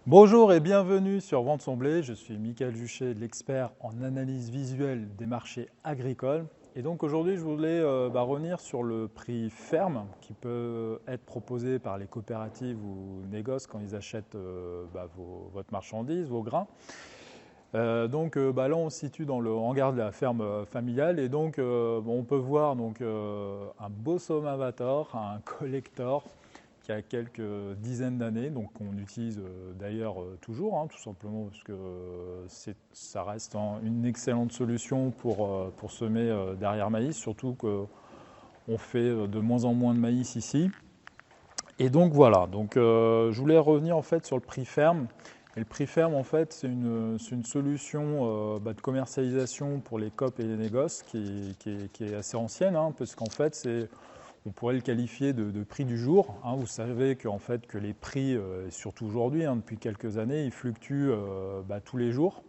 Bonjour et bienvenue sur Vente son blé. Je suis Michael Juchet, l'expert en analyse visuelle des marchés agricoles. Et donc aujourd'hui, je voulais revenir sur le prix ferme qui peut être proposé par les coopératives ou négoces quand ils achètent votre marchandise, vos grains. Là, on se situe dans le hangar de la ferme familiale et donc on peut voir un beau Somavator, un collector qui a quelques dizaines d'années, donc on utilise d'ailleurs toujours, tout simplement parce que ça reste une excellente solution pour semer derrière maïs, surtout qu'on fait de moins en moins de maïs ici. Et donc voilà, je voulais revenir en fait sur le prix ferme. Et le prix ferme, en fait, c'est une solution de commercialisation pour les coop et les négoces qui est assez ancienne, parce qu'en fait, on pourrait le qualifier de prix du jour. Vous savez que les prix, surtout aujourd'hui, depuis quelques années, ils fluctuent tous les jours.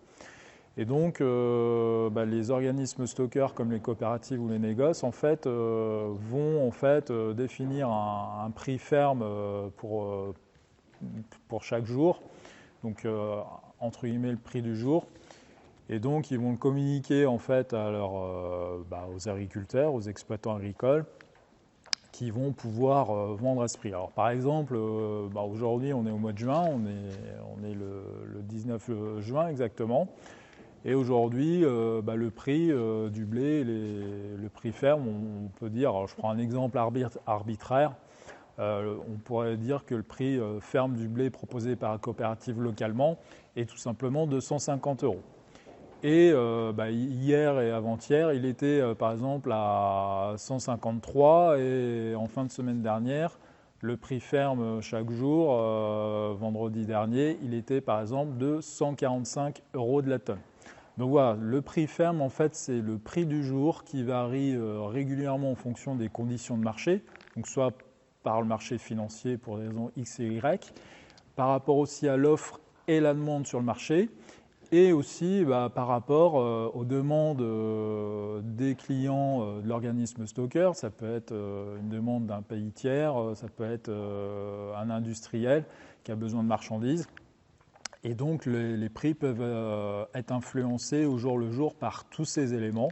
Et donc, les organismes stockeurs comme les coopératives ou les négoces, en fait, vont définir un prix ferme pour chaque jour. Donc, entre guillemets, le prix du jour. Et donc, ils vont le communiquer en fait aux agriculteurs, aux exploitants agricoles, qui vont pouvoir vendre à ce prix. Alors, par exemple, aujourd'hui, on est au mois de juin, on est le 19 juin exactement. Et aujourd'hui, le prix du blé, le prix ferme, on peut dire, alors je prends un exemple arbitraire, on pourrait dire que le prix ferme du blé proposé par la coopérative localement est tout simplement de 150 €. Et hier et avant-hier, il était par exemple à 153 et en fin de semaine dernière, le prix ferme chaque jour, vendredi dernier, il était par exemple de 145 € de la tonne. Donc voilà, le prix ferme, en fait, c'est le prix du jour qui varie régulièrement en fonction des conditions de marché, donc soit par le marché financier pour des raisons X et Y, par rapport aussi à l'offre et la demande sur le marché, et aussi par rapport aux demandes des clients de l'organisme stockeur. Ça peut être une demande d'un pays tiers, ça peut être un industriel qui a besoin de marchandises. Et donc les prix peuvent être influencés au jour le jour par tous ces éléments.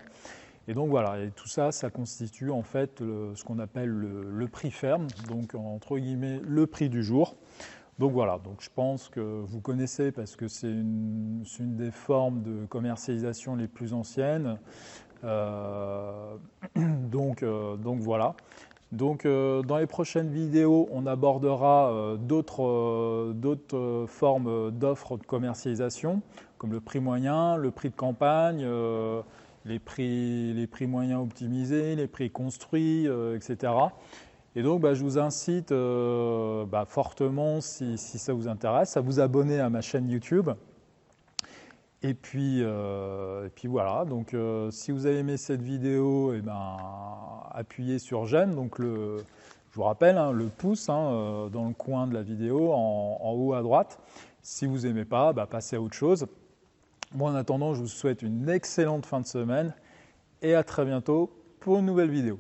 Et donc voilà, et tout ça, ça constitue en fait ce qu'on appelle le prix ferme, donc entre guillemets le prix du jour. Donc voilà, donc je pense que vous connaissez parce que c'est une des formes de commercialisation les plus anciennes. Donc voilà. Donc dans les prochaines vidéos, on abordera d'autres formes d'offres de commercialisation, comme le prix moyen, le prix de campagne, les prix moyens optimisés, les prix construits, etc. Et donc, je vous incite fortement, si ça vous intéresse, à vous abonner à ma chaîne YouTube. Et puis voilà, donc si vous avez aimé cette vidéo, appuyez sur j'aime. Donc je vous rappelle, le pouce dans le coin de la vidéo, en haut à droite. Si vous n'aimez pas, passez à autre chose. Moi, en attendant, je vous souhaite une excellente fin de semaine et à très bientôt pour une nouvelle vidéo.